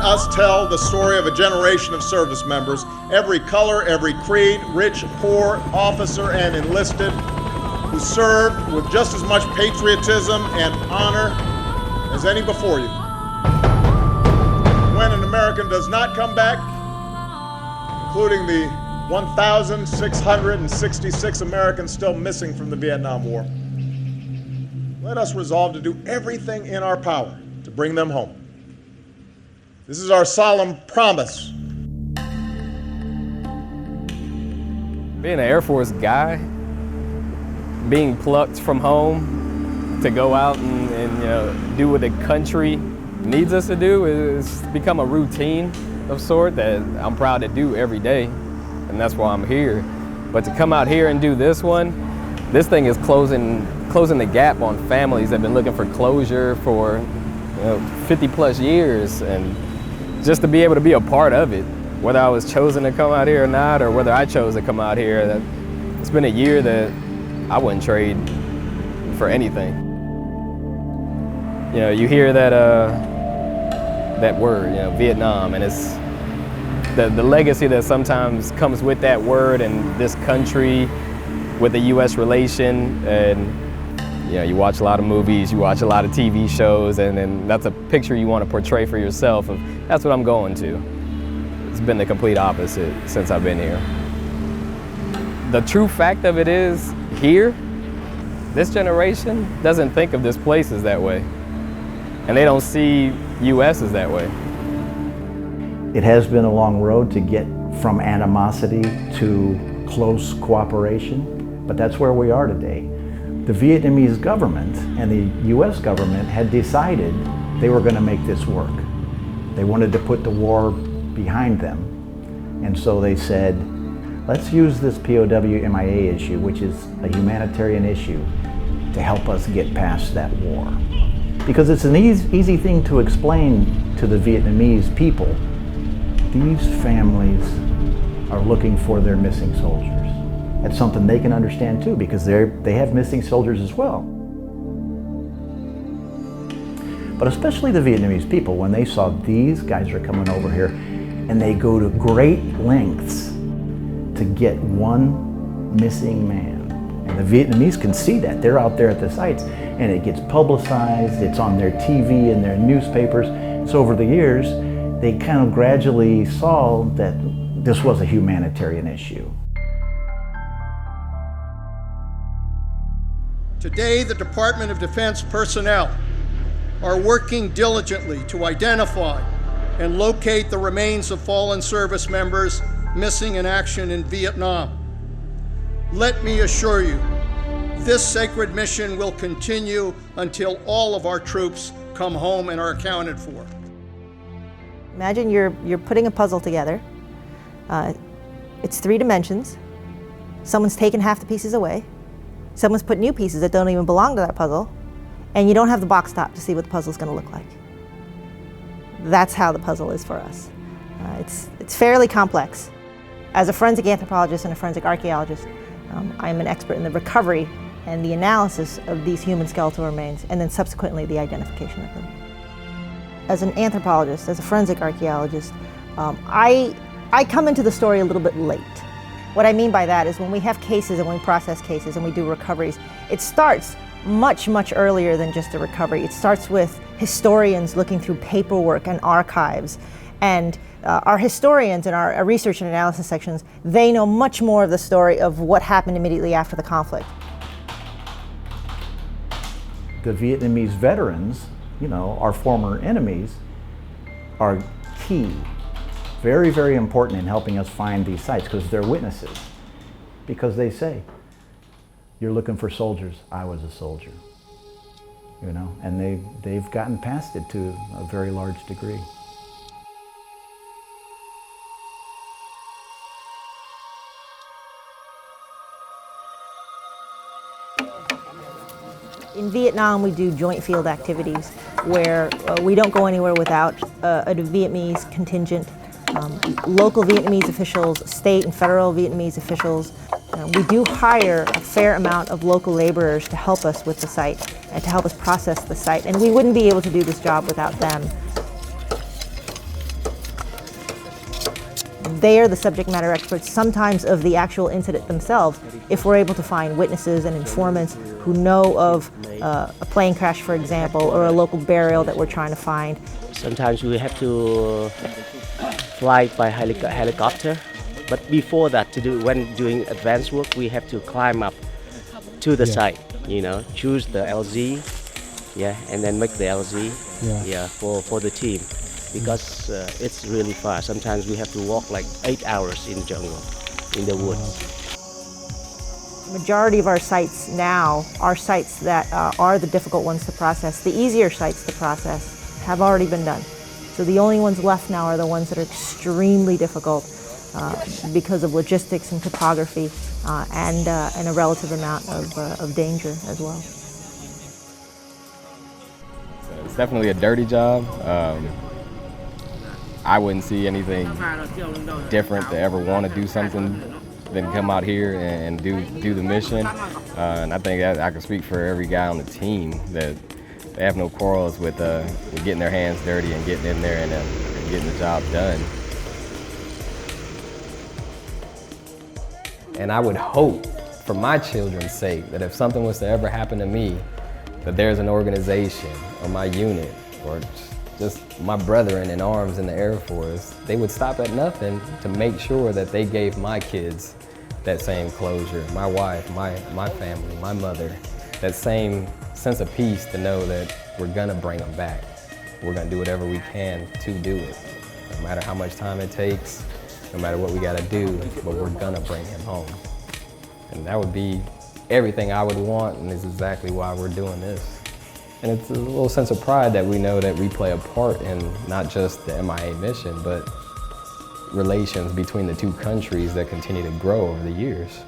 us tell the story of a generation of service members, every color, every creed, rich, poor, officer, and enlisted, who served with just as much patriotism and honor as any before you. When an American does not come back, including the 1,666 Americans still missing from the Vietnam War, let us resolve to do everything in our power to bring them home. This is our solemn promise. Being an Air Force guy, being plucked from home to go out and do what the country needs us to do is become a routine of sort that I'm proud to do every day, and that's why I'm here. But to come out here and do this one, this thing is closing the gap on families that have been looking for closure for 50 plus years, and just to be able to be a part of it, whether I was chosen to come out here or not, or whether I chose to come out here, it's been a year that I wouldn't trade for anything. You hear that word, Vietnam, and it's the legacy that sometimes comes with that word and this country with the U.S. relation. And you watch a lot of movies, you watch a lot of TV shows, and that's a picture you want to portray for yourself of that's what I'm going to. It's been the complete opposite since I've been here. The true fact of it is, here, this generation doesn't think of this place as that way. And they don't see U.S. as that way. It has been a long road to get from animosity to close cooperation, but that's where we are today. The Vietnamese government and the U.S. government had decided they were going to make this work. They wanted to put the war behind them. And so they said, let's use this POW-MIA issue, which is a humanitarian issue, to help us get past that war. Because it's an easy thing to explain to the Vietnamese people. These families are looking for their missing soldiers. That's something they can understand too, because they have missing soldiers as well. But especially the Vietnamese people, when they saw these guys are coming over here and they go to great lengths to get one missing man. And the Vietnamese can see that. They're out there at the sites and it gets publicized, it's on their TV and their newspapers. So over the years, they kind of gradually saw that this was a humanitarian issue. Today, the Department of Defense personnel are working diligently to identify and locate the remains of fallen service members missing in action in Vietnam. Let me assure you, this sacred mission will continue until all of our troops come home and are accounted for. Imagine you're putting a puzzle together. It's 3 dimensions. Someone's taken half the pieces away. Someone's put new pieces that don't even belong to that puzzle, and you don't have the box top to see what the puzzle's going to look like. That's how the puzzle is for us. It's fairly complex. As a forensic anthropologist and a forensic archaeologist, I am an expert in the recovery and the analysis of these human skeletal remains, and then subsequently the identification of them. As an anthropologist, as a forensic archaeologist, I come into the story a little bit late. What I mean by that is when we have cases and when we process cases and we do recoveries, it starts much, much earlier than just a recovery. It starts with historians looking through paperwork and archives. And our historians in our research and analysis sections, they know much more of the story of what happened immediately after the conflict. The Vietnamese veterans, our former enemies, are key. Very, very important in helping us find these sites because they're witnesses. Because they say, you're looking for soldiers, I was a soldier. And they've gotten past it to a very large degree. In Vietnam, we do joint field activities where we don't go anywhere without a Vietnamese contingent. Local Vietnamese officials, state and federal Vietnamese officials. We do hire a fair amount of local laborers to help us with the site and to help us process the site, and we wouldn't be able to do this job without them. they are the subject matter experts sometimes of the actual incident themselves, if we're able to find witnesses and informants who know of a plane crash, for example, or a local burial that we're trying to find. Sometimes we have to fly by helicopter, but before that, when doing advanced work, we have to climb up to the site, choose the LZ, and then make the LZ, for the team, because it's really far. Sometimes we have to walk like 8 hours in the jungle, in the woods. The majority of our sites now are sites that are the difficult ones to process. The easier sites to process have already been done. So the only ones left now are the ones that are extremely difficult because of logistics and topography and a relative amount of danger as well. So it's definitely a dirty job. I wouldn't see anything different to ever want to do something than come out here and do the mission. And I think I can speak for every guy on the team that they have no quarrels with getting their hands dirty and getting in there and getting the job done. And I would hope, for my children's sake, that if something was to ever happen to me, that there's an organization or my unit or just my brethren in arms in the Air Force, they would stop at nothing to make sure that they gave my kids that same closure, my wife, my family, my mother, that same sense of peace to know that we're gonna bring them back. We're gonna do whatever we can to do it. No matter how much time it takes, no matter what we gotta do, but we're gonna bring him home. And that would be everything I would want, and is exactly why we're doing this. And it's a little sense of pride that we know that we play a part in not just the MIA mission, but relations between the two countries that continue to grow over the years.